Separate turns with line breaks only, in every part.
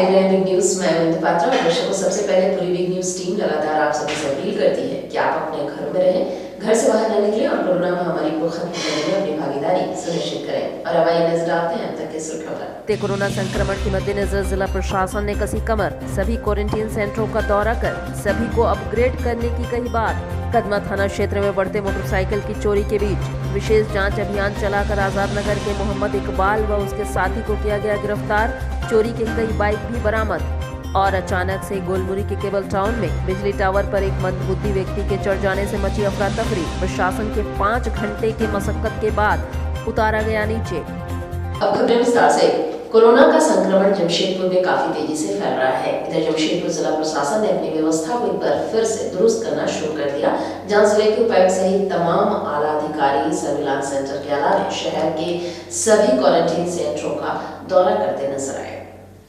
देख रहे हैं बिग न्यूज। मैं अमित पात्रा और दर्शकों, सबसे पहले पूरी बिग न्यूज टीम लगातार आप सभी से अपील करती है कि आप अपने घरों में रहें, घर से बाहर न निकलें और कोरोना महामारी को खत्म करने में अपनी भागीदारी सुनिश्चित करें। और अब आइए नजर डालते हैं अब तक के सुर्खियों पर।
कोरोना संक्रमण के मद्देनजर जिला प्रशासन ने कसी कमर, सभी क्वारंटीन सेंटरों का दौरा कर सभी को अपग्रेड करने की कही बात। कदमा थाना क्षेत्र में बढ़ते मोटरसाइकिल की चोरी के बीच विशेष जांच अभियान चलाकर आजाद नगर के मोहम्मद इकबाल व उसके साथी को किया गया गिरफ्तार। चोरी के कई बाइक भी बरामद। और अचानक से गोलमुरी के केबल टाउन में बिजली टावर पर एक मंदबुद्धि व्यक्ति के चढ़ जाने से मची अफरा तफरी। प्रशासन के 5 घंटे की मशक्कत के बाद उतारा गया नीचे।
अब खबरें विस्तार से। कोरोना का संक्रमण जमशेदपुर में काफी तेजी से फैल रहा है। इधर जमशेदपुर जिला प्रशासन ने अपनी व्यवस्था को एक बार फिर से दुरुस्त करना शुरू कर दिया, जहां जिले के उपायुक्त सहित तमाम आला अधिकारी सर्विलांस सेंटर के अलावा शहर के सभी क्वारंटीन सेंटरों का दौरा करते नजर आए।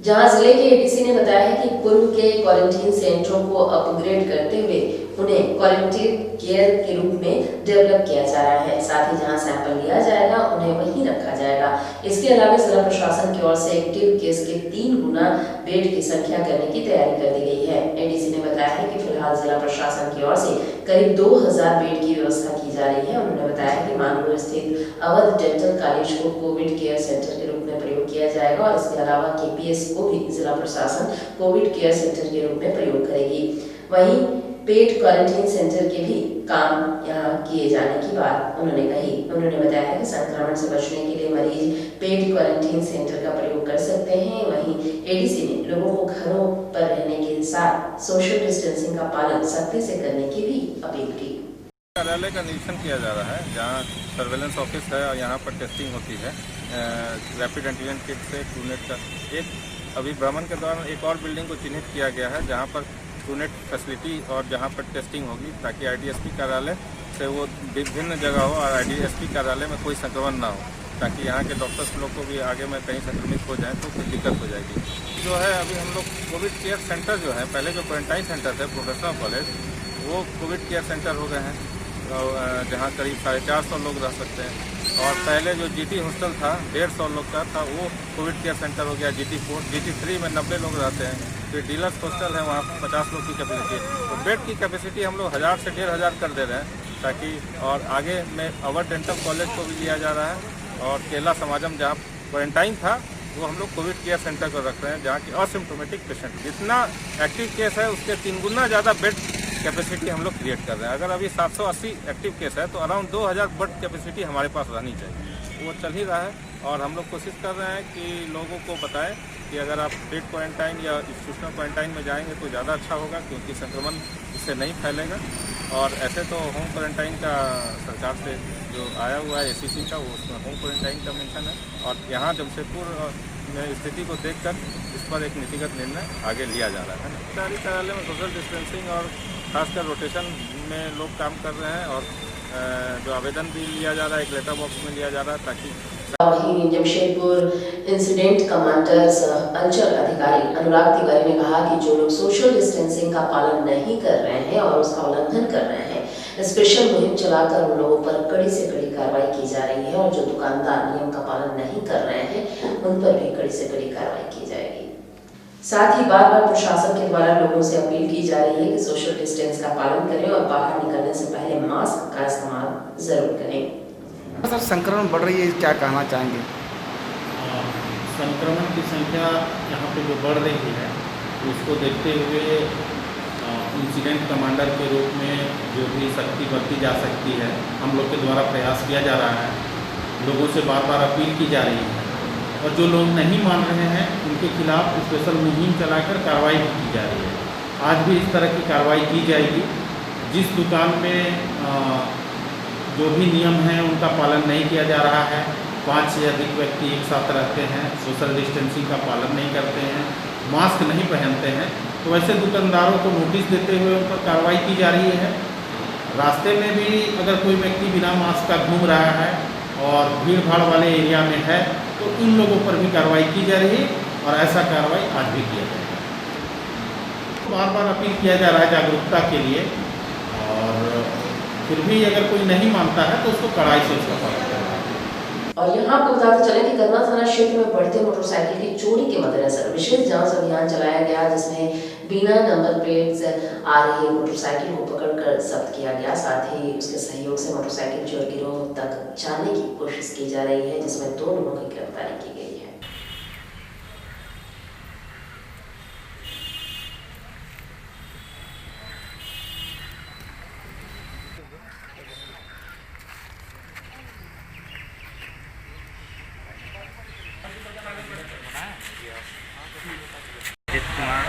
जहां जिले के एडीसी ने बताया है कि पूर्व के क्वारंटीन सेंटरों को अपग्रेड करते हुए उन्हें क्वारंटीन केयर के रूप में डेवलप किया जा रहा है। साथ ही जहां सैंपल लिया जाएगा उन्हें वहीं रखा जाएगा। इसके अलावा जिला प्रशासन की ओर से एक्टिव केस के 3 गुना बेड की संख्या करने की तैयारी कर दी गई है। एडीसी ने बताया है कि फिलहाल जिला प्रशासन की ओर से करीब 2000 बेड की व्यवस्था की जा रही है। उन्होंने बताया कि मानपुर स्थित अवध डेंटल कॉलेज को कोविड केयर सेंटर के रूप में प्रयोग किया जाएगा और इसके अलावा केपीएस को भी जिला प्रशासन कोविड केयर सेंटर के रूप में प्रयोग करेगी। वहीं पेड क्वारंटीन सेंटर के भी काम यहाँ किए जाने की बात उन्होंने कही। उन्होंने बताया है कि संक्रमण से बचने के लिए मरीज पेड क्वारंटीन सेंटर का प्रयोग कर सकते हैं। वहीं एडीसी ने लोगों को घरों पर रहने के साथ सोशल डिस्टेंसिंग का पालन सख्ती से करने की भी अपील की।
कार्यालय का निरीक्षण किया जा रहा है, जहां सर्वेलेंस ऑफिस है और यहां पर टेस्टिंग होती है रैपिड एंटीजन किट से ट्रूनेट का। एक अभी भ्रमण के दौरान एक और बिल्डिंग को चिन्हित किया गया है जहां पर ट्रूनेट फैसिलिटी और जहां पर टेस्टिंग होगी, ताकि आईडीएसपी कार्यालय से वो विभिन्न जगह हो और आईडीएसपी कार्यालय में कोई संक्रमण ना हो, ताकि यहाँ के डॉक्टर्स लोग को भी आगे में कहीं संक्रमित हो जाए तो कोई दिक्कत हो जाएगी। जो है अभी हम लोग कोविड केयर सेंटर जो है, पहले जो क्वारंटाइन सेंटर थे प्रोफेशनल कॉलेज, वो कोविड केयर सेंटर हो गए हैं, जहाँ करीब 450 लोग रह सकते हैं। और पहले जो जीटी हॉस्टल था 150 लोग का था, वो कोविड केयर सेंटर हो गया। GT4 GT3 में 90 लोग रहते हैं। फिर डीलक्स हॉस्टल है, वहाँ 50 लोग की कैपेसिटी। तो बेड की कैपेसिटी हम लोग 1000 से 1500 कर दे रहे हैं, ताकि और आगे में अवध डेंटल कॉलेज को भी लिया जा रहा है। और केला समाजम जहाँ क्वारंटाइन था वो हम लोग कोविड केयर सेंटर को रख रहे हैं, जहाँ की असिम्प्टोमेटिक पेशेंट जितना एक्टिव केस है उसके 3 गुना ज़्यादा बेड कैपेसिटी हम लोग क्रिएट कर रहे हैं। अगर अभी 780 एक्टिव केस है तो अराउंड 2000 बेड कैपेसिटी हमारे पास रहनी चाहिए। वो चल ही रहा है और हम लोग कोशिश कर रहे हैं कि लोगों को बताएं कि अगर आप पेड क्वारंटाइन या इंस्टीट्यूशनल क्वारंटाइन में जाएंगे तो ज़्यादा अच्छा होगा, क्योंकि संक्रमण इससे नहीं फैलेगा। और ऐसे तो होम क्वारंटाइन का सरकार से जो आया हुआ है ACC का, वो उसमें होम क्वारंटाइन का मेंशन है। और यहाँ जमशेदपुर में स्थिति को देखकर इस पर एक नीतिगत निर्णय आगे लिया जा रहा है। सरकारी कार्यालय में सोशल डिस्टेंसिंग और खासकर रोटेशन में लोग काम कर रहे हैं और जो आवेदन भी लिया जा रहा है एक लेटर बॉक्स में लिया जा रहा है, ताकि
वहीं जमशेदपुर इंसिडेंट कमांडर अंचल अधिकारी अनुराग तिवारी ने कहा कि जो लोग सोशल डिस्टेंसिंग का पालन नहीं कर रहे हैं और उसका उल्लंघन कर रहे हैं, स्पेशल मुहिम चलाकर उन लोगों पर कड़ी से कड़ी कार्रवाई की जा रही है। और जो दुकानदार नियम का पालन नहीं कर रहे हैं उन पर भी कड़ी से कड़ी कार्रवाई की जाएगी। साथ ही बार बार प्रशासन के द्वारा लोगों से अपील की जा रही है कि सोशल डिस्टेंस का पालन करें और बाहर निकलने से पहले मास्क का इस्तेमाल जरूर करें।
सर, संक्रमण बढ़ रही है, क्या कहना चाहेंगे?
संक्रमण की संख्या यहाँ पे जो बढ़ रही है उसको देखते हुए इंसिडेंट कमांडर के रूप में जो भी सख्ती बरती जा सकती है हम लोग के द्वारा प्रयास किया जा रहा है। लोगों से बार बार अपील की जा रही है और जो लोग नहीं मान रहे हैं उनके खिलाफ स्पेशल मुहिम चलाकर कार्रवाई भी की जा रही है। आज भी इस तरह की कार्रवाई की जाएगी। जिस दुकान में जो भी नियम हैं उनका पालन नहीं किया जा रहा है, 5 से अधिक व्यक्ति एक साथ रहते हैं, सोशल डिस्टेंसिंग का पालन नहीं करते हैं, मास्क नहीं पहनते हैं, तो ऐसे दुकानदारों को नोटिस देते हुए उन पर कार्रवाई की जा रही है। रास्ते में भी अगर कोई व्यक्ति बिना मास्क का घूम रहा है और भीड़ भाड़ वाले एरिया में है तो उन लोगों पर भी कार्रवाई की जा रही है और ऐसा कार्रवाई आज भी किया जाएगा। बार बार अपील किया जा रहा है जागरूकता के लिए, और फिर भी अगर कोई नहीं मानता है तो उसको कड़ाई से उसका पालन करना है।
और यहाँ आपको बताते चले कि कदमा थाना क्षेत्र में बढ़ते मोटरसाइकिल की चोरी के मद्देनजर विशेष जांच अभियान चलाया गया, जिसमें बिना नंबर प्लेट आ रही मोटरसाइकिल को पकड़कर जब्त किया गया। साथ ही उसके सहयोग से मोटरसाइकिल चोर गिरोह तक जाने की कोशिश की जा रही है, जिसमें 2 लोगों की गिरफ्तारी की गई है।
अजित कुमार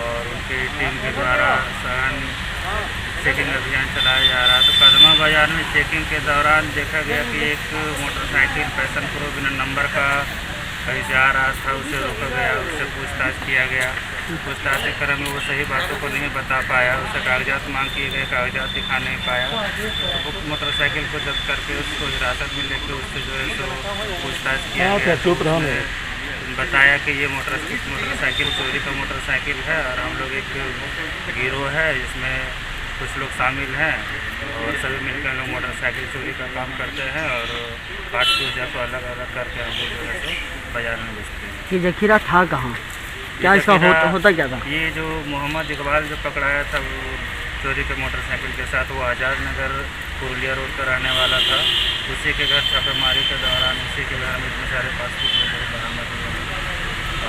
और उनकी टीम के द्वारा सघन चेकिंग अभियान चलाया जा रहा। तो कदमा बाजार में चेकिंग के दौरान देखा गया कि एक मोटरसाइकिल पैशन प्रो बिना नंबर का कहीं से आ रहा था, उसे रोका गया, उससे पूछताछ किया गया। पूछताछ के क्रम में वो सही बातों को नहीं बता पाया, उससे कागजात मांग किए गए, कागजात दिखा नहीं पाया। तो मोटरसाइकिल को जब्त करके उसको हिरासत में लेकर उससे जो है सो पूछताछ किया गया। बताया कि ये मोटरसाइकिल चोरी का मोटरसाइकिल है और हम लोग एक गिरोह है, इसमें कुछ लोग शामिल हैं और सभी मिलकर लोग मोटरसाइकिल चोरी का काम करते हैं और पार्ट पुर्जा को अलग अलग करके हम लोग जो है सो बाजार में बेचते हैं।
ये जखीरा था कहाँ, क्या इसका होता क्या था?
ये जो मोहम्मद इकबाल जो पकड़ाया था वो चोरी के मोटरसाइकिल के साथ, वो आज़ाद नगर पुरुलिया रोड पर रहने वाला था। उसी के घर छापेमारी के दौरान उसी के घर में इतने सारे पासपोर्ट बरामद हुए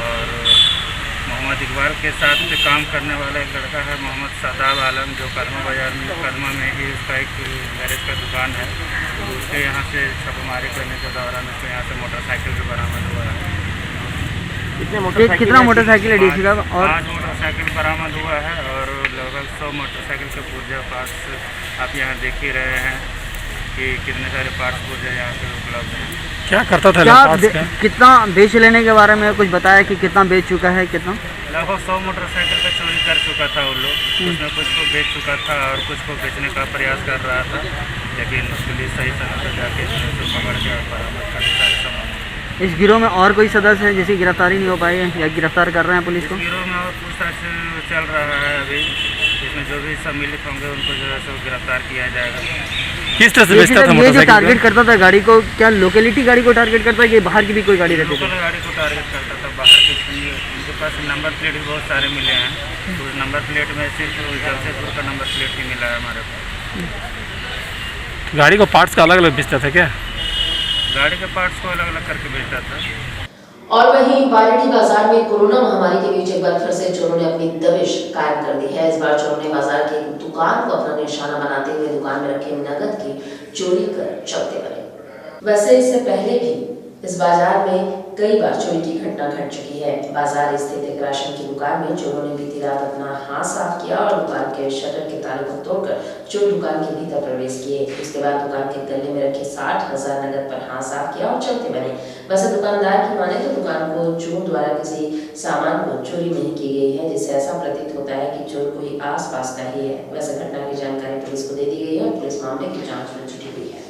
और मोहम्मद इकबाल के साथ काम करने वाला एक लड़का है मोहम्मद शादाब आलम, जो कदमा बाजार में कदमा में ही उसका एक गैरेज का दुकान है। तो उसके यहाँ से छापेमारी करने के दौरान उसके यहाँ से मोटरसाइकिल भी बरामद हुआ है।
कितना मोटरसाइकिल है डीसी का? और
5 मोटरसाइकिल बरामद हुआ है और लगभग 100 मोटरसाइकिल के पुर्जा पार्ट्स आप यहाँ देख ही रहे हैं कि कितने सारे पार्ट्स पुर्जा यहाँ पे उपलब्ध हैं।
क्या करता था?
कितना बेच लेने के बारे में कुछ बताया कि कितना बेच चुका है? कितना?
लगभग 100 मोटरसाइकिल का चोरी कर चुका था वो लोग। उसमें कुछ को बेच चुका था और कुछ को बेचने का प्रयास कर रहा था, लेकिन पुलिस सही समय पर जाके पकड़ के और बरामद कर सारे सामान।
इस गिरोह में और कोई सदस्य है जिसकी गिरफ्तारी नहीं हो पाई है या गिरफ्तार कर रहे हैं पुलिस को?
गिरोह में और पूछताछ चल रहा है अभी, इसमें जो भी सम्मिलित होंगे उनको जो है सो गिरफ्तार किया जाएगा।
किस तरह से बेचता था
ये जो
मोटरसाइकिल?
टारगेट करता था गाड़ी को, क्या लोकेलिटी गाड़ी को टारगेट करता है कि बाहर की भी कोई गाड़ी रहती
लोकल
है?
गाड़ी को टारगेट करता था, बाहर के उनके पास नंबर प्लेट भी बहुत सारे मिले हैं। तो उस नंबर प्लेट में सिर्फ जमशेदपुर का नंबर प्लेट ही मिला है हमारे पास।
गाड़ी को पार्ट्स का अलग अलग बेचता था क्या?
गाड़ी के पार्ट्स को अलग अलग करके बेचता था।
और वहीं बारेठी बाजार में कोरोना महामारी के बीच एक बार फिर से चोरों ने अपनी दबिश कायम कर दी है। इस बार चोरों ने बाजार की एक दुकान को अपना निशाना बनाते हुए दुकान में रखे नकद की चोरी कर चलते बने। वैसे इससे पहले भी इस बाजार में कई बार चोरी की घटना घट चुकी है। बाजार स्थित एक राशन की दुकान में चोरों ने बीती रात अपना हाथ साफ किया और दुकान के शटर के ताले को तोड़कर चोर दुकान के भीतर प्रवेश किए। उसके बाद दुकान के गले में रखे 60,000 नगद पर हाथ साफ किया और चलते बने। वैसे दुकानदार की माने तो दुकान को चोर द्वारा किसी सामान को चोरी नहीं की गई है, जिससे ऐसा प्रतीत होता है कि चोर कोई आसपास का ही है। वैसे घटना की जानकारी पुलिस को दे दी गई है और पुलिस मामले की जाँच में जुटी हुई है।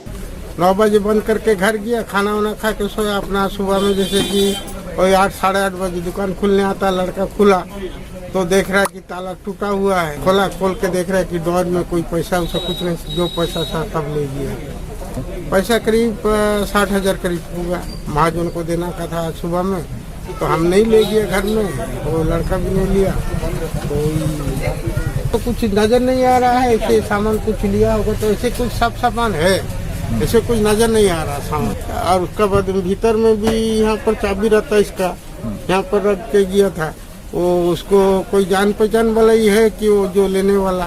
9 बजे बंद करके घर गया, खाना वाना खा के सोया। अपना सुबह में जैसे कि कोई 8 साढ़े 8 बजे दुकान खुलने आता, लड़का खुला तो देख रहा है कि ताला टूटा हुआ है। खोल के देख रहा है कि डोर में कोई पैसा उसा कुछ नहीं, जो पैसा था सब ले लिया। पैसा करीब 60,000 करीब होगा। महाजन को देना का था सुबह में, तो हम नहीं ले गए घर में, वो लड़का भी नहीं लिया। तो कुछ नजर नहीं आ रहा है, ऐसे सामान कुछ लिया होगा तो ऐसे कुछ सब सामान है, ऐसे कुछ नजर नहीं आ रहा सामान। और उसका बाद भीतर में भी यहाँ पर चाबी रहता है इसका, यहाँ पर रख के गया था। वो उसको कोई जान पहचान वाला ही है कि वो जो लेने वाला,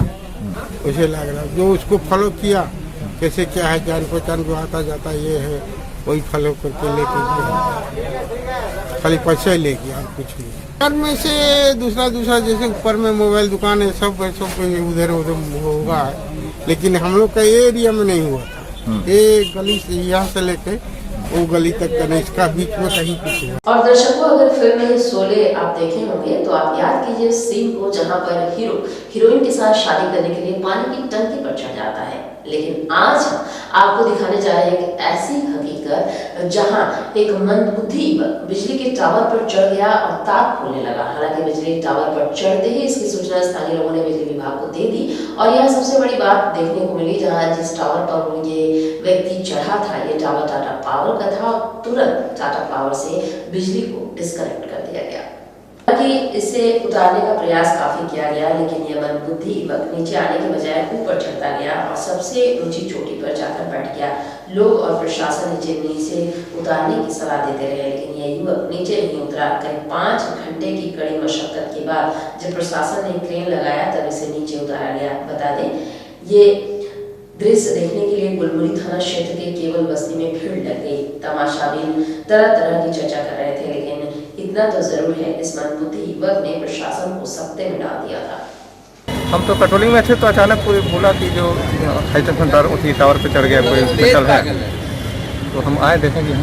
उसे लग रहा जो उसको फॉलो किया कैसे क्या है, जान पहचान जो आता जाता ये है, वही फॉलो करके लेके गया। खाली पैसा ही ले गया और कुछ नहीं। घर में से दूसरा जैसे ऊपर में मोबाइल दुकान है, सब उधर होगा, लेकिन हम लोग का एरिया में नहीं हुआ था। ये गली से यहाँ से लेके वो गली तक का इसका बीच में कहीं कुछ है।
और दर्शकों, अगर फिल्म शोले आप देखे होंगे तो आप याद कीजिए उस सीन को जहां पर हीरो हीरोइन के साथ शादी करने के लिए पानी की टंकी पर चढ़ जाता है। लेकिन आज आपको दिखाने जा रहे हैं एक ऐसी हकीकत लेकर जहां एक मंदबुद्धि युवक बिजली के टावर पर चढ़ गया और तार खोलने लगा। हालांकि बिजली टावर पर चढ़ते ही इसकी सूचना स्थानीय लोगों ने बिजली विभाग को दे दी और यह सबसे बड़ी बात देखने को मिली, जहां जिस टावर पर ये व्यक्ति चढ़ा था ये टावर टाटा पावर का था और तुरंत टाटा पावर से बिजली को डिस्कनेक्ट कर दिया गया। हालांकि इसे उतारने का प्रयास काफी किया गया, लेकिन यह मंदबुद्धि युवक नीचे आने के बजाय ऊपर चढ़ता गया और सबसे ऊंची चोटी पर जाकर बैठ गया। लोग और प्रशासन नीचे उतारने की सलाह देते रहे, लेकिन यह युवक नीचे नहीं उतरा। करीब 5 घंटे की कड़ी मशक्कत के बाद जब प्रशासन ने क्रेन लगाया तब इसे नीचे उतारा गया। बता दें, ये दृश्य देखने के लिए गुलमुरी थाना क्षेत्र के केवल बस्ती में भीड़ लग गई। तमाशाबीन तरह तरह की चर्चा कर रहे थे, लेकिन इतना तो जरूर है, इस मंदबुद्धि युवक ने प्रशासन को सख्ते में डाल दिया था।
हम तो पेट्रोलिंग में थे तो अचानक कोई बोला कि जो हाई टेंशन तार उसी टावर पे चढ़ गया, कोई हॉस्पिटल है, तो हम आए देखेंगे।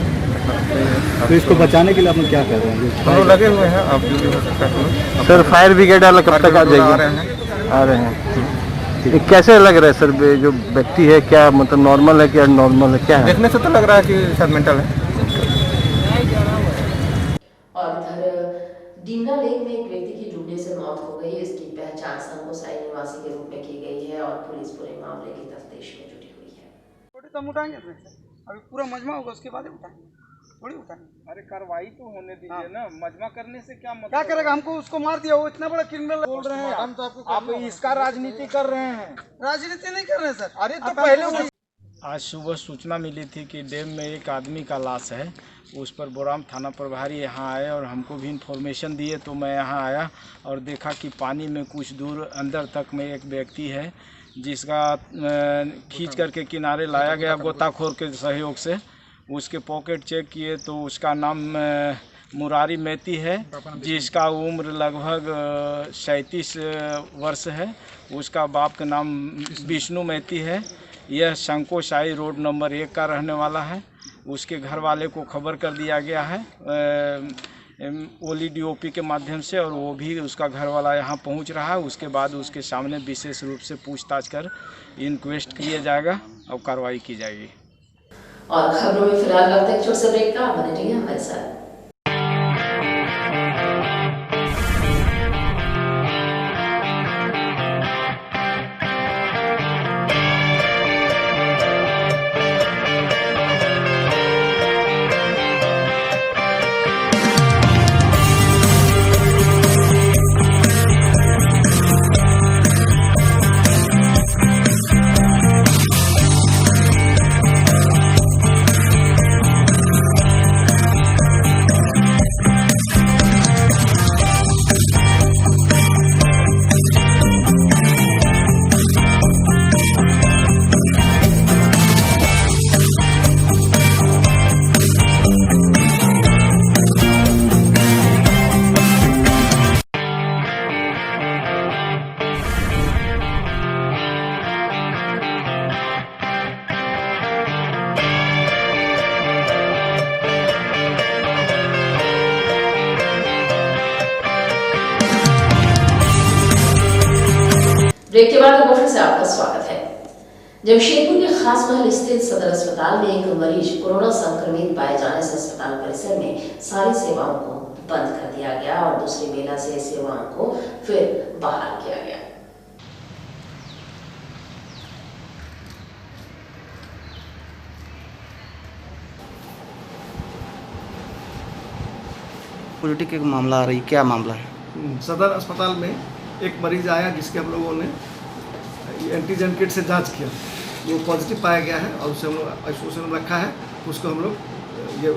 तो इसको बचाने के लिए आप क्या कर रहे हैं?
हम लोग लगे हुए हैं, आप जो भी हो सकता है।
सर फायर ब्रिगेड वाला कब तक आ जाएगी?
आ रहे हैं।
ये कैसे लग रहा है सर, जो व्यक्ति है क्या मतलब नॉर्मल है क्या नॉर्मल है, क्या है?
देखने से तो लग रहा है कि शायद मेंटल है।
और इधर डिमना लेक में एक व्यक्ति की डूबने से मौत हो गई। इसकी पहचान संकोसाई निवासी के रूप में की गई है और पुलिस पूरे मामले की तफ्तीश में जुटी हुई है।
थोड़ी तो उठाएंगे, अभी पूरा मजमा होगा उसके बाद उठाएंगे, थोड़ी उठाएंगे।
अरे कार्रवाई तो होने दीजिए ना, मजमा करने से क्या मतलब?
क्या करेगा? हमको उसको मार दिया, वो इतना बड़ा क्रिमिनल बोल रहे हैं। हम तो आप इसका राजनीति कर रहे हैं। राजनीति नहीं कर रहे हैं सर। अरे तो पहले
आज सुबह सूचना मिली थी कि डैम में एक आदमी का लाश है। उस पर बोराम थाना प्रभारी यहाँ आए और हमको भी इन्फॉर्मेशन दिए, तो मैं यहाँ आया और देखा कि पानी में कुछ दूर अंदर तक में एक व्यक्ति है जिसका खींच करके किनारे लाया गया गोताखोर के सहयोग से। उसके पॉकेट चेक किए तो उसका नाम मुरारी मैती है, जिसका उम्र लगभग 37 वर्ष है। उसका बाप का नाम विष्णु मैती है। यह संकोसाई रोड नंबर 1 का रहने वाला है। उसके घर वाले को खबर कर दिया गया है ओली डीओपी के माध्यम से, और वो भी उसका घर वाला यहाँ पहुँच रहा है। उसके बाद उसके सामने विशेष रूप से पूछताछ कर इंक्वेस्ट किया जाएगा और कार्रवाई की जाएगी।
और खबरों में फिलहाल वक्त एक छोटे से ब्रेक का, बने रहिए हमारे साथ। ब्रेक के बाद फिर से आपका स्वागत है। जमशेदपुर के खास महल स्थित सदर अस्पताल में एक मरीज कोरोना संक्रमित पाए जाने से अस्पताल परिसर में सारी सेवाओं को बंद कर दिया गया और दूसरी बेला से सेवाओं को फिर बहाल किया गया।
पॉलिटिक का मामला आ रही, क्या मामला है?
सदर अस्पताल में एक मरीज आया जिसके हम लोगों ने एंटीजन किट से जांच किया, वो पॉजिटिव पाया गया है और उसे हम लोग आइसोलेशन में रखा है। उसको हम लोग ये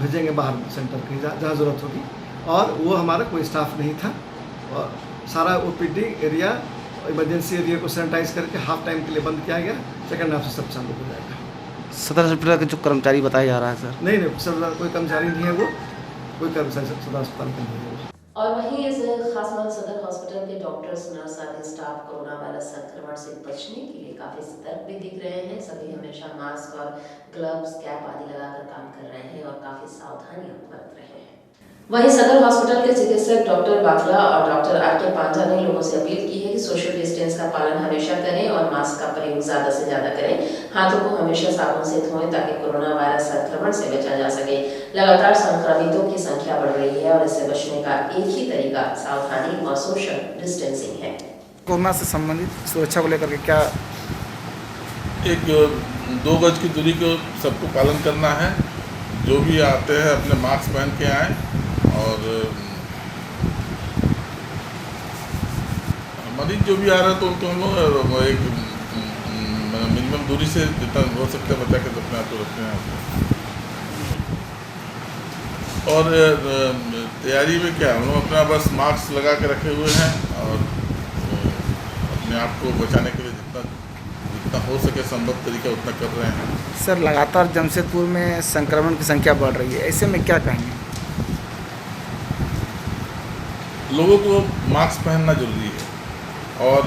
भेजेंगे बाहर सेंटर के जहाँ ज़रूरत होगी। और वो हमारा कोई स्टाफ नहीं था और सारा ओपीडी एरिया इमरजेंसी एरिया को सैनिटाइज करके हाफ टाइम के लिए बंद किया गया। सेकेंड हाफ से सब चालू हो जाएगा।
सदर अस्पताल के जो कर्मचारी बताया जा रहा है सर?
नहीं, सदर कोई कर्मचारी नहीं है, वो कोई कर्मचारी सदर अस्पताल का नहीं है।
और वहीं इस खास महल सदर हॉस्पिटल के डॉक्टर्स, नर्स आदि स्टाफ कोरोना वायरस संक्रमण से बचने के लिए काफी सतर्क भी दिख रहे हैं। सभी हमेशा मास्क और ग्लव्स, कैप आदि लगाकर काम कर रहे हैं और काफी सावधानियां बरत रहे हैं। वहीं सदर हॉस्पिटल के चिकित्सक डॉक्टर बाखला और डॉक्टर आर.के. पांडा ने लोगों से अपील की है कि सोशल डिस्टेंस का पालन हमेशा करें और मास्क का प्रयोग ज्यादा से ज्यादा करें। हाथों को हमेशा साबुन से धोएं ताकि कोरोना वायरस संक्रमण से बचा जा सके। लगातार संक्रमितों की संख्या बढ़ रही है और इससे बचने का एक ही तरीका सावधानी और सोशल डिस्टेंसिंग है।
कोरोना से संबंधित सुरक्षा को लेकर के क्या
एक 2 गज की दूरी को सबको पालन करना है। जो भी आते हैं अपने मास्क पहन के आएँ और मरीज जो भी आ रहा है तो उनको हम लोग एक मिनिमम दूरी से जितना हो सकता है बचा के अपने आप को रखते हैं। और तैयारी में क्या हम लोग अपना बस मास्क लगा के रखे हुए हैं और अपने आप को बचाने के लिए जितना हो सके संभव तरीका उतना कर रहे हैं।
सर लगातार जमशेदपुर में संक्रमण की संख्या बढ़ रही है, ऐसे में क्या कहेंगे?
लोगों को मास्क पहनना जरूरी है और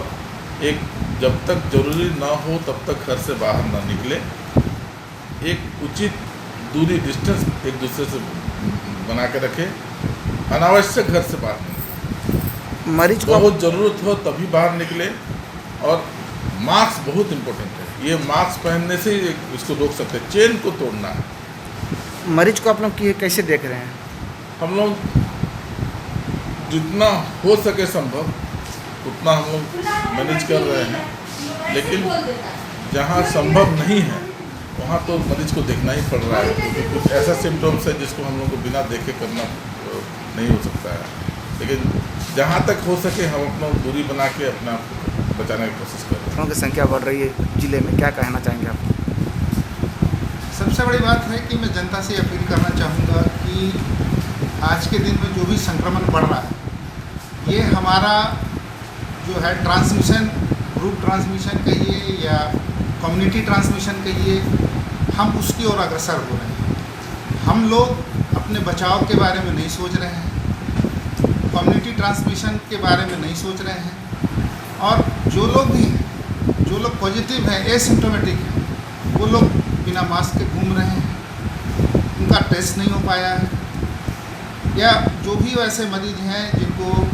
एक जब तक जरूरी ना हो तब तक घर से बाहर ना निकले। एक उचित दूरी डिस्टेंस एक दूसरे से बना के रखे। अनावश्यक घर से बाहर निकले।
मरीज को
बहुत ज़रूरत हो तभी बाहर निकले। और मास्क बहुत इम्पोर्टेंट है। ये मास्क पहनने से इसको रोक सकते हैं। चेन को तोड़ना है।
मरीज को आप लोग कैसे देख रहे हैं?
हम लोग जितना हो सके संभव उतना हम लोग मैनेज कर रहे हैं, लेकिन जहाँ संभव नहीं है वहाँ तो मरीज को देखना ही पड़ रहा है, क्योंकि कुछ ऐसा सिम्टम्स है जिसको हम लोग को बिना देखे करना नहीं हो सकता है। लेकिन जहाँ तक हो सके हम अपना दूरी बना के अपने आप को बचाने की कोशिश कर रहे हैं।
की संख्या बढ़ रही है जिले में, क्या कहना चाहेंगे आप?
सबसे बड़ी बात है कि मैं जनता से अपील करना चाहूँगा कि आज के दिन में जो भी संक्रमण बढ़ रहा है, ये हमारा जो है ट्रांसमिशन, ग्रुप ट्रांसमिशन कहिए या कम्युनिटी ट्रांसमिशन कहिए, हम उसकी ओर अग्रसर हो रहे हैं। हम लोग अपने बचाव के बारे में नहीं सोच रहे हैं, कम्युनिटी ट्रांसमिशन के बारे में नहीं सोच रहे हैं। और जो लोग भी हैं, जो लोग पॉजिटिव हैं, एसिम्टोमेटिक हैं, वो लोग बिना मास्क के घूम रहे हैं, उनका टेस्ट नहीं हो पाया है। या जो भी वैसे मरीज हैं जिनको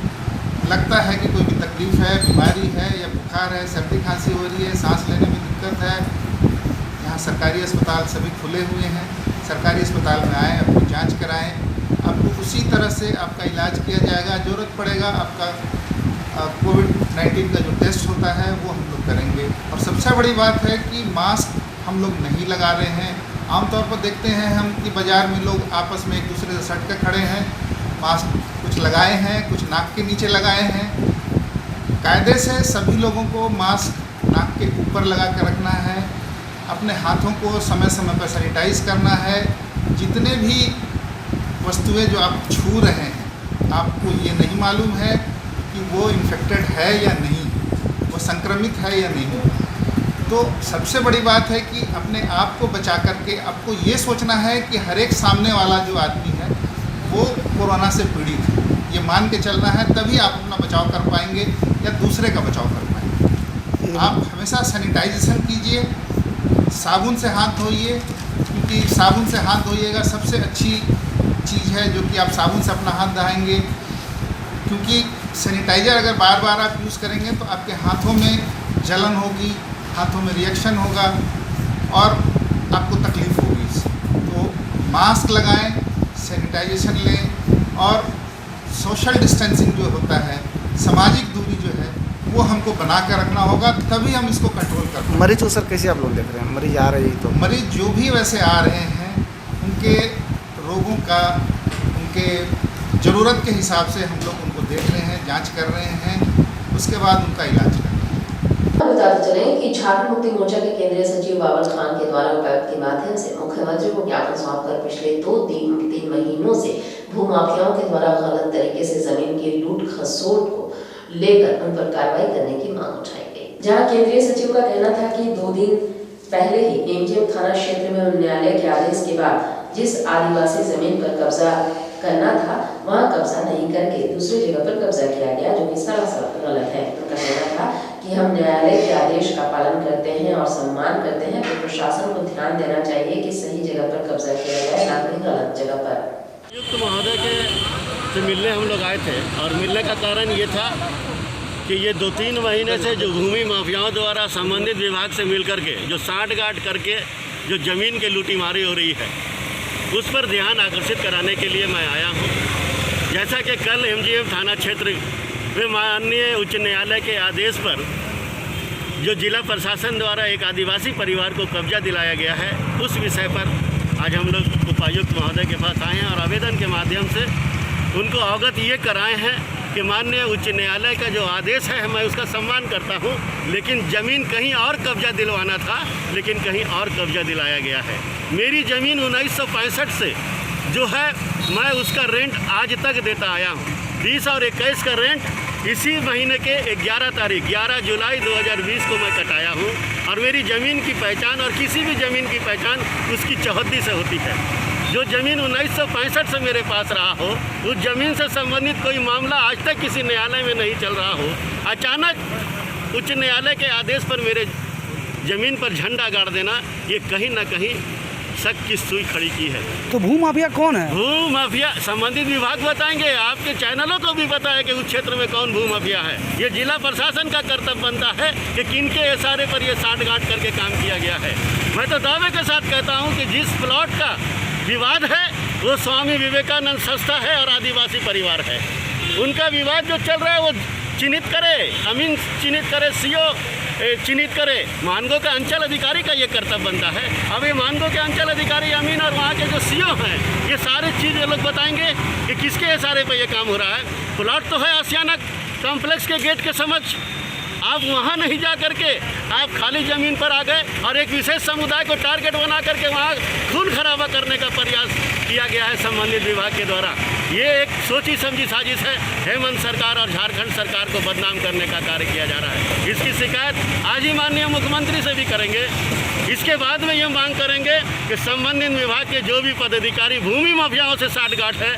लगता है कि कोई भी तकलीफ़ है, बीमारी है या बुखार है, सर्दी खांसी हो रही है, सांस लेने में दिक्कत है, यहाँ सरकारी अस्पताल सभी खुले हुए हैं। सरकारी अस्पताल में आएँ, अपनी जांच कराएं, आपको उसी तरह से आपका इलाज किया जाएगा। ज़रूरत पड़ेगा आपका कोविड-19 का जो टेस्ट होता है वो हम लोग करेंगे। और सबसे बड़ी बात है कि मास्क हम लोग नहीं लगा रहे हैं। आमतौर पर देखते हैं हम कि बाज़ार में लोग आपस में एक दूसरे से सट के खड़े हैं, मास्क कुछ लगाए हैं, कुछ नाक के नीचे लगाए हैं। कायदे से सभी लोगों को मास्क नाक के ऊपर लगा कर रखना है। अपने हाथों को समय समय पर सैनिटाइज करना है। जितने भी वस्तुएं जो आप छू रहे हैं, आपको ये नहीं मालूम है कि वो इन्फेक्टेड है या नहीं, वो संक्रमित है या नहीं। तो सबसे बड़ी बात है कि अपने आप को बचा करके आपको ये सोचना है कि हर एक सामने वाला जो आदमी है वो कोरोना से पीड़ित है, ये मान के चलना है। तभी आप अपना बचाव कर पाएंगे या दूसरे का बचाव कर पाएंगे। आप हमेशा सैनिटाइजेशन कीजिए, साबुन से हाथ धोइए, क्योंकि साबुन से हाथ धोइएगा सबसे अच्छी चीज़ है जो कि आप साबुन से अपना हाथ धोएंगे। क्योंकि सैनिटाइज़र अगर बार बार आप यूज़ करेंगे तो आपके हाथों में जलन होगी, हाथों में रिएक्शन होगा और आपको तकलीफ़ होगी इससे। तो मास्क लगाएं, सैनिटाइजेशन लें और सोशल डिस्टेंसिंग जो होता है, सामाजिक दूरी जो है वो हमको बना कर रखना होगा, तभी हम इसको कंट्रोल कर पाएंगे।
मरीज को सर कैसे आप लोग देख रहे हैं? मरीज आ रहे हैं तो
मरीज जो भी वैसे आ रहे हैं उनके रोगों का, उनके ज़रूरत के हिसाब से हम लोग उनको देख रहे हैं, जांच कर रहे हैं, उसके बाद उनका इलाज कर रहे हैं।
बताते चलें कि झारखंड मुक्ति मोर्चा के केंद्रीय सचिव बाबर खान के द्वारा उपायुक्त के माध्यम से मुख्यमंत्री को ज्ञापन सौंपकर पिछले 2-3 महीनों से भूमाफियाओं के द्वारा गलत तरीके से जमीन की लूट खसोट को लेकर उन पर कार्रवाई करने की मांग उठाई गई। जहां केंद्रीय सचिव का कहना था कि 2 दिन पहले ही एमजीएम थाना क्षेत्र में न्यायालय के आदेश के बाद जिस आदिवासी जमीन पर कब्जा करना था वहां कब्जा नहीं करके दूसरी जगह पर कब्जा किया गया, जो कि सरासर गलत है। उनका कहना था कि हम न्यायालय के आदेश का पालन करते हैं और सम्मान करते हैं, तो प्रशासन को ध्यान देना चाहिए कि सही जगह पर कब्जा किया जाए, ना कि गलत जगह पर।
आयुक्त महोदय के से मिलने हम लोग आए थे और मिलने का कारण ये था कि ये 2-3 महीने से जो भूमि माफियाओं द्वारा संबंधित विभाग से मिल करके जो सांठ-गांठ करके जो ज़मीन की लूटी-मारी हो रही है, उस पर ध्यान आकर्षित कराने के लिए मैं आया हूँ। जैसा कि कल MGM थाना क्षेत्र में माननीय उच्च न्यायालय के आदेश पर जो जिला प्रशासन द्वारा एक आदिवासी परिवार को कब्जा दिलाया गया है, उस विषय पर आज हम लोग उपायुक्त महोदय के पास आए हैं और आवेदन के माध्यम से उनको अवगत ये कराए हैं कि माननीय उच्च न्यायालय का जो आदेश है मैं उसका सम्मान करता हूँ, लेकिन ज़मीन कहीं और कब्जा दिलवाना था, लेकिन कहीं और कब्जा दिलाया गया है। मेरी ज़मीन 1965 से जो है मैं उसका रेंट आज तक देता आया हूँ। 20 और 21 का रेंट इसी महीने के 11 जुलाई 2020 को मैं कटाया हूँ और मेरी ज़मीन की पहचान और किसी भी ज़मीन की पहचान उसकी चौहद्दी से होती है। जो ज़मीन 1965 से मेरे पास रहा हो, उस ज़मीन से संबंधित कोई मामला आज तक किसी न्यायालय में नहीं चल रहा हो, अचानक उच्च न्यायालय के आदेश पर मेरे ज़मीन पर झंडा गाड़ देना, ये कहीं ना कहीं शक की सुई खड़ी की है।
तो भू माफिया कौन है? भू
माफिया संबंधित विभाग बताएंगे, आपके चैनलों को भी पता है कि उस क्षेत्र में कौन भू माफिया है। ये जिला प्रशासन का कर्तव्य बनता है कि किनके इशारे पर ये सांठ-गांठ करके काम किया गया है। मैं तो दावे के साथ कहता हूँ कि जिस प्लॉट का विवाद है वो स्वामी विवेकानंद संस्था है और आदिवासी परिवार है। उनका विवाद जो चल रहा है वो चिन्हित करे, अमीन चिन्हित करे, CO चिन्हित करे। मानगो के अंचल अधिकारी का ये कर्तव्य बनता है। अब ये मानगो के अंचल अधिकारी अमीन और वहाँ के जो CO हैं, ये सारी चीज़ ये लोग बताएंगे कि किसके इशारे पे ये काम हो रहा है। प्लॉट तो है आसियाना कॉम्प्लेक्स के गेट के समक्ष, आप वहाँ नहीं जा करके आप खाली ज़मीन पर आ गए और एक विशेष समुदाय को टारगेट बना करके वहाँ खून खराबा करने का प्रयास किया गया है संबंधित विभाग के द्वारा। ये एक सोची समझी साजिश है। हेमंत सरकार और झारखंड सरकार को बदनाम करने का कार्य किया जा रहा है। इसकी शिकायत आज ही माननीय मुख्यमंत्री से भी करेंगे। इसके बाद में ये मांग करेंगे कि संबंधित विभाग के जो भी पदाधिकारी भूमि माफियाओं से सांठ-गांठ है,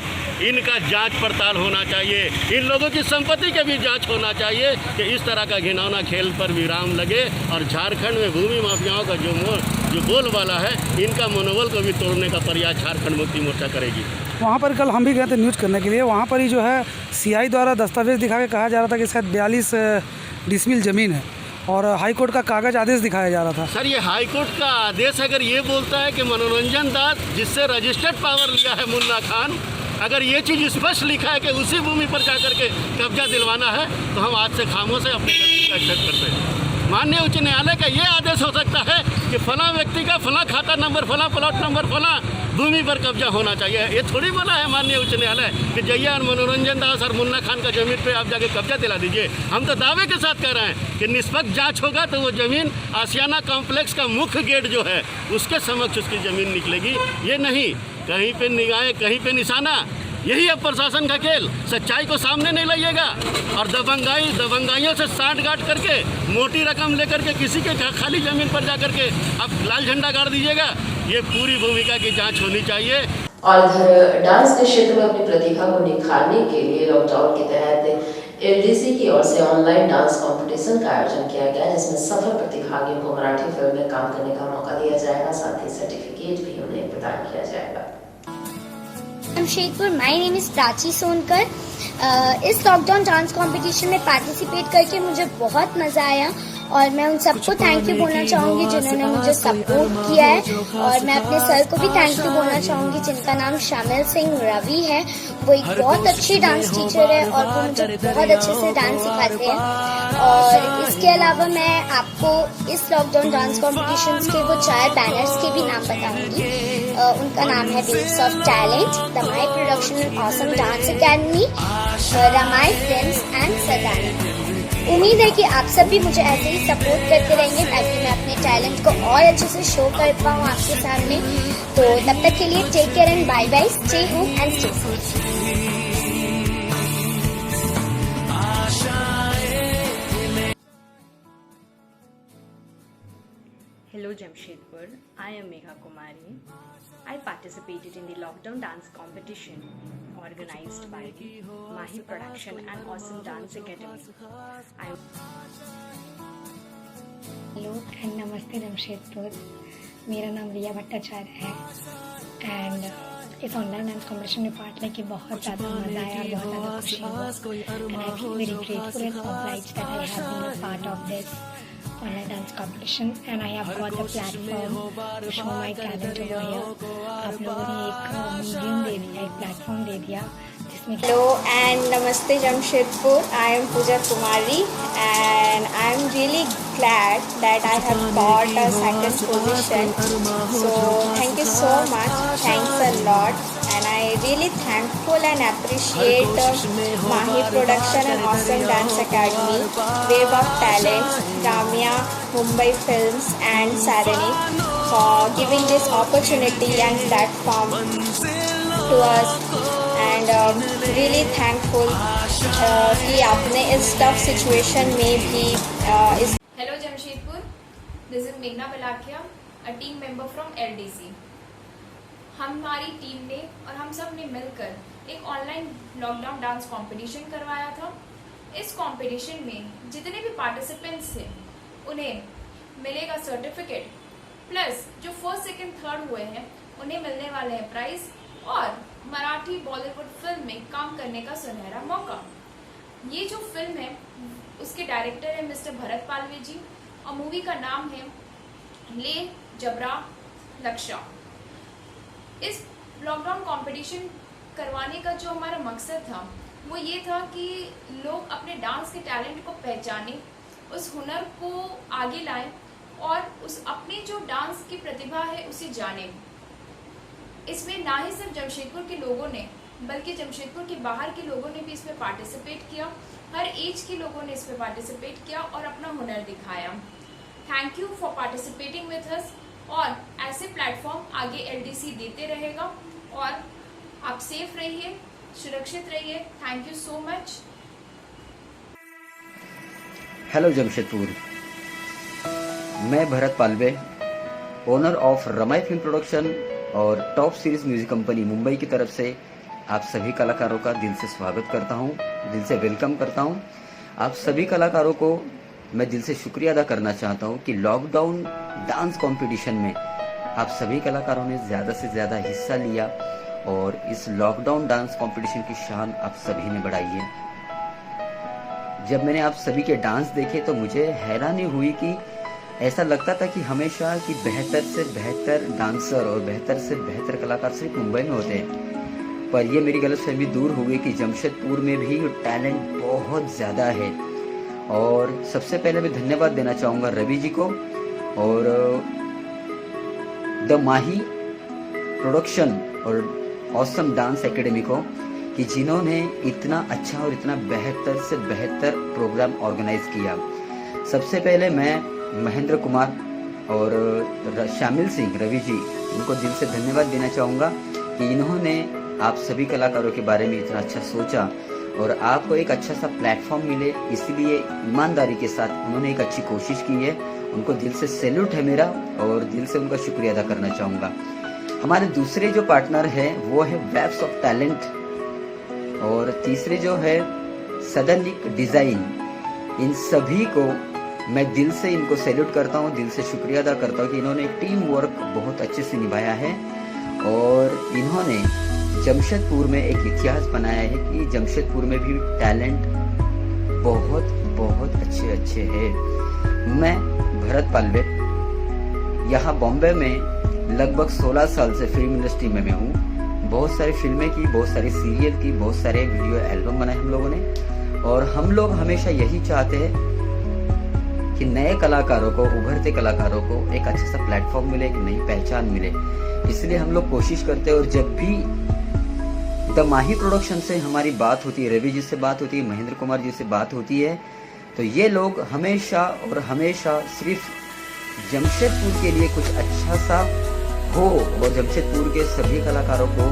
इनका जांच पड़ताल होना चाहिए। इन लोगों की संपत्ति का भी जांच होना चाहिए कि इस तरह का घिनौना खेल पर विराम लगे और झारखंड में भूमि माफियाओं का जो बोलबाला है, इनका मनोबल को भी तोड़ने का प्रयास झारखंड मुक्ति मोर्चा करेगी।
वहाँ पर कल हम भी गए थे न्यूज़ करने के लिए। वहाँ पर ही जो है CI द्वारा दस्तावेज दिखा के कहा जा रहा था कि शायद 42 डिसमिल ज़मीन है और हाई कोर्ट का कागज आदेश दिखाया जा रहा था।
सर, ये हाई कोर्ट का आदेश अगर ये बोलता है कि मनोरंजन दास जिससे रजिस्टर्ड पावर लिया है मुन्ना खान, अगर ये चीज़ स्पष्ट लिखा है कि उसी भूमि पर जाकर के कब्जा दिलवाना है, तो हम आज से खामोश अपने कब्जे का एक्सेप्ट करते हैं। माननीय उच्च न्यायालय का ये आदेश हो सकता है कि फला व्यक्ति का फला खाता नंबर, फला प्लॉट नंबर, फला भूमि पर कब्जा होना चाहिए। ये थोड़ी बोला है माननीय उच्च न्यायालय कि जैया और मनोरंजन दास और मुन्ना खान का जमीन पे आप जाके कब्जा दिला दीजिए। हम तो दावे के साथ कह रहे हैं कि निष्पक्ष जांच होगा तो वो ज़मीन आसियाना कॉम्प्लेक्स का मुख्य गेट जो है उसके समक्ष उसकी ज़मीन निकलेगी। ये नहीं कहीं पे निगाहें, कहीं पे निशाना। यही अब प्रशासन का खेल। सच्चाई को सामने नहीं लाइएगा और दबंगाइयों से सांठ-गांठ करके मोटी रकम लेकर के किसी के खाली ज़मीन पर जाकर के अब लाल झंडा गाड़ दीजिएगा। ये पूरी भूमिका की जांच होनी चाहिए।
और इधर डांस के क्षेत्र में अपनी प्रतिभा को निखारने के लिए लॉकडाउन के तहत LDC की ओर से ऑनलाइन डांस कंपटीशन का आयोजन किया गया, जिसमें सफल प्रतिभागियों को मराठी फिल्म में काम करने का मौका दिया जाएगा, साथ ही सर्टिफिकेट भी उन्हें प्रदान किया जाएगा।
Jamshedpur, my name is Prachi Sonkar. इस लॉकडाउन डांस कंपटीशन में पार्टिसिपेट करके मुझे बहुत मज़ा आया और मैं उन सबको थैंक यू बोलना चाहूँगी जिन्होंने मुझे सपोर्ट किया है और मैं अपने सर को भी थैंक यू बोलना चाहूँगी जिनका नाम शामिल सिंह रवि है। वो एक बहुत अच्छी डांस टीचर है और वो मुझे बहुत अच्छे से डांस सिखाते हैं। और इसके अलावा मैं आपको इस लॉकडाउन डांस कॉम्पिटिशन्स के वो 4 बैनर्स के भी नाम बताऊँगी। उनका नाम है waves of talent, the my production and awesome dance academy, Ramai films and Sadani. उम्मीद है कि आप सब भी मुझे ऐसे ही सपोर्ट करते रहेंगे ताकि मैं अपने टैलेंट को और अच्छे से शो कर पाऊँ आपके सामने। तो तब तक के लिए take care and bye bye, stay home and stay safe.
Hello Jamshedpur, I am Megha Kumari. I participated in the lockdown dance competition organized by Mahi Production and Awesome Dance Academy.
Hello and नमस्ते जमशेदपुर, मेरा नाम रिया भट्टाचार्य है and
इस online dance competition में part लेके बहुत ज़्यादा मज़ा आया और बहुत ज़्यादा खुशी हुई and I feel very grateful and obliged that I have been a part of this online dance competition and I have got the platform to show my talent over here. आप लोगों ने एक मीडियम दे दिया, एक platform दे दिया जिसमें
hello and नमस्ते Jamshedpur, I am Pooja Kumari and I am really glad that I have got a second position, so thank you so much, thanks a lot, and I really thankful and appreciate Mahi Production and Awesome Dance Academy, Wave of Talents, Ramya, Mumbai Films and Sarani for giving this opportunity and platform to us, and really thankful कि आपने इस tough situation में भी इस
Hello Jamshedpur, this is Meghna Balakia, a team member from LDC. हमारी team ने और हम सब ने मिलकर एक ऑनलाइन लॉकडाउन डांस कंपटीशन करवाया था। इस कंपटीशन में जितने भी पार्टिसिपेंट्स थे उन्हें मिलेगा सर्टिफिकेट, प्लस जो फर्स्ट सेकंड थर्ड हुए हैं उन्हें मिलने वाले हैं प्राइज और मराठी बॉलीवुड फिल्म में काम करने का सुनहरा मौका। ये जो फिल्म है उसके डायरेक्टर है मिस्टर भरत पालवे जी और मूवी का नाम है ले जबरा लक्षा। इस लॉकडाउन कंपटीशन करवाने का जो हमारा मकसद था वो ये था कि लोग अपने डांस के टैलेंट को पहचानें, उस हुनर को आगे लाएं और उस अपने जो डांस की प्रतिभा है उसे जानें। इसमें ना ही सिर्फ जमशेदपुर के लोगों ने बल्कि जमशेदपुर के बाहर के लोगों ने भी इसमें पार्टिसिपेट किया, हर एज के लोगों ने इसमें पार्टिसिपेट किया और अपना हुनर दिखाया। Thank you for participating with us और ऐसे प्लेटफॉर्म आगे एलडीसी देते रहेगा और आप सेफ रहिए, सुरक्षित रहिए। Thank you so much.
Hello Jamshedpur, मैं Bharat Palve, owner of Ramai film production और top series music company Mumbai की तरफ से आप सभी कलाकारों का दिल से स्वागत करता हूं, दिल से वेलकम करता हूं। आप सभी कलाकारों को मैं दिल से शुक्रिया अदा करना चाहता हूं कि लॉकडाउन डांस कंपटीशन में आप सभी कलाकारों ने ज़्यादा से ज़्यादा हिस्सा लिया और इस लॉकडाउन डांस कंपटीशन की शान आप सभी ने बढ़ाई है। जब मैंने आप सभी के डांस देखे तो मुझे हैरानी हुई कि ऐसा लगता था कि हमेशा कि बेहतर से बेहतर डांसर और बेहतर से बेहतर कलाकार सिर्फ मुंबई में होते हैं, पर ये मेरी गलतफहमी दूर हो गई कि जमशेदपुर में भी टैलेंट बहुत ज़्यादा है। और सबसे पहले मैं धन्यवाद देना चाहूँगा रवि जी को और द माही प्रोडक्शन और ऑसम डांस एकेडमी को कि जिन्होंने इतना अच्छा और इतना बेहतर से बेहतर प्रोग्राम ऑर्गेनाइज किया। सबसे पहले मैं महेंद्र कुमार और शामिल सिंह रवि जी, उनको दिल से धन्यवाद देना चाहूँगा कि इन्होंने आप सभी कलाकारों के बारे में इतना अच्छा सोचा और आपको एक अच्छा सा प्लेटफॉर्म मिले, इसलिए ईमानदारी के साथ उन्होंने एक अच्छी कोशिश की है। उनको दिल से सैल्यूट है मेरा और दिल से उनका शुक्रिया अदा करना चाहूँगा। हमारे दूसरे जो पार्टनर हैं वो है वेव्स ऑफ टैलेंट और तीसरे जो है सदनिक डिज़ाइन। इन सभी को मैं दिल से इनको सैल्यूट करता हूँ, दिल से शुक्रिया अदा करता हूँ कि इन्होंने टीम वर्क बहुत अच्छे से निभाया है और इन्होंने जमशेदपुर में एक इतिहास बनाया है कि जमशेदपुर में भी टैलेंट बहुत बहुत अच्छे अच्छे हैं। मैं भरत पालवे यहाँ बॉम्बे में लगभग 16 साल से फिल्म इंडस्ट्री में मैं हूँ। बहुत सारी फिल्में की, बहुत सारी सीरियल की, बहुत सारे वीडियो एल्बम बनाए हम लोगों ने और हम लोग हमेशा यही चाहते हैं कि नए कलाकारों को, उभरते कलाकारों को एक अच्छा सा प्लेटफॉर्म मिले, एक नई पहचान मिले। इसलिए हम लोग कोशिश करते हैं और जब भी द माही प्रोडक्शन से हमारी बात होती है, रवि जी से बात होती है, महेंद्र कुमार जी से बात होती है, तो ये लोग हमेशा और हमेशा सिर्फ जमशेदपुर के लिए कुछ अच्छा सा हो और जमशेदपुर के सभी कलाकारों को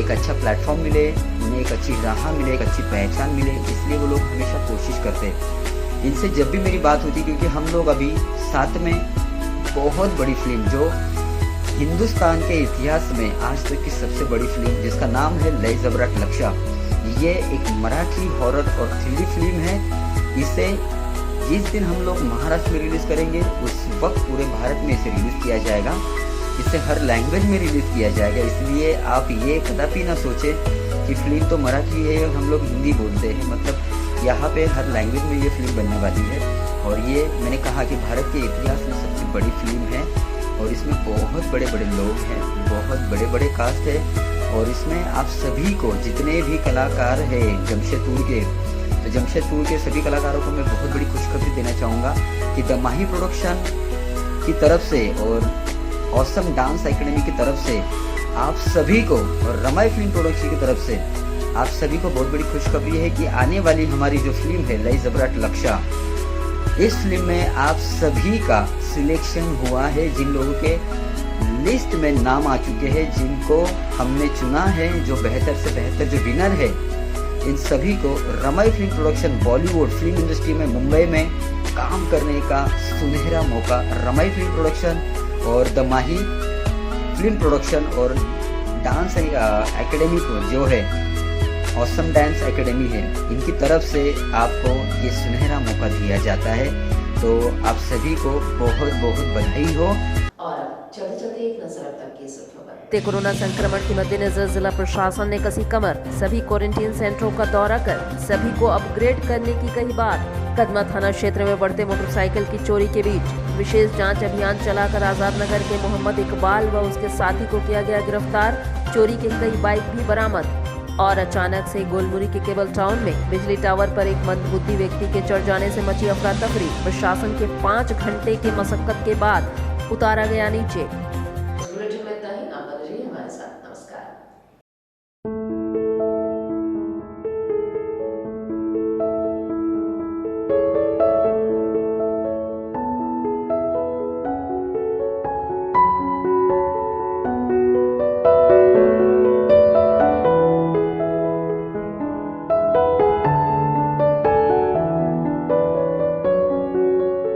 एक अच्छा प्लेटफॉर्म मिले, उन्हें एक अच्छी राह मिले, एक अच्छी पहचान मिले, इसलिए वो लोग हमेशा कोशिश करते हैं। इनसे जब भी मेरी बात होती, क्योंकि हम लोग अभी साथ में बहुत बड़ी फिल्म जो हिंदुस्तान के इतिहास में आज तक की सबसे बड़ी फिल्म जिसका नाम है ले जबरा लक्षा, ये एक मराठी हॉरर और थ्रिलर फिल्म है। इसे जिस दिन हम लोग महाराष्ट्र में रिलीज करेंगे उस वक्त पूरे भारत में इसे रिलीज किया जाएगा। इसे हर लैंग्वेज में रिलीज किया जाएगा। इसलिए आप ये कदापि ना सोचें कि फिल्म तो मराठी है और हम लोग हिंदी बोलते हैं, मतलब यहाँ पे हर लैंग्वेज में ये फिल्म बनने वाली है। और ये मैंने कहा कि भारत के इतिहास में सबसे बड़ी फिल्म है और इसमें बहुत बड़े बड़े लोग हैं, बहुत बड़े बड़े कास्ट है। और इसमें आप सभी को, जितने भी कलाकार हैं जमशेदपुर के, तो जमशेदपुर के सभी कलाकारों को मैं बहुत बड़ी खुशखबरी देना चाहूँगा कि द माही प्रोडक्शन की तरफ से और ऑसम डांस एकेडमी की तरफ से आप सभी को और रमाई फिल्म प्रोडक्शन की तरफ से आप सभी को बहुत बड़ी खुशखबरी है कि आने वाली हमारी जो फिल्म है लई जबराट लक्षा, इस फिल्म में आप सभी का सिलेक्शन हुआ है। जिन लोगों के लिस्ट में नाम आ चुके हैं, जिनको हमने चुना है, जो बेहतर से बेहतर जो विनर है, इन सभी को Ramai film production Bollywood film industry में मुंबई में काम करने का सुनहरा मौका रमाई फिल्म प्रोडक्शन और द माही फिल्म प्रोडक्शन और डांस एकेडमी को जो है ऑसम डांस एकेडमी है, इनकी तरफ से आपको ये सुनहरा मौका दिया जाता है। तो आप सभी को बहुत बहुत बधाई हो।
और चलते चलते एक नजर अब तक की सुर्खियों पर।
कोरोना संक्रमण के मद्देनजर जिला प्रशासन ने कसी कमर, सभी क्वारंटीन सेंटरों का दौरा कर सभी को अपग्रेड करने की कही बात। कदमा थाना क्षेत्र में बढ़ते मोटरसाइकिल की चोरी के बीच विशेष जांच अभियान चलाकर आजाद नगर के मोहम्मद इकबाल व उसके साथी को किया गया गिरफ्तार। चोरी के कई बाइक भी बरामद। और अचानक से गोलमुरी के केबल टाउन में बिजली टावर पर एक मंदबुद्धि व्यक्ति के चढ़ जाने से मची अफरा तफरी। प्रशासन के 5 घंटे के मशक्कत के बाद उतारा गया नीचे।
बुलेटिन में इतना ही। आप बने रहिए हमारे साथ। नमस्कार।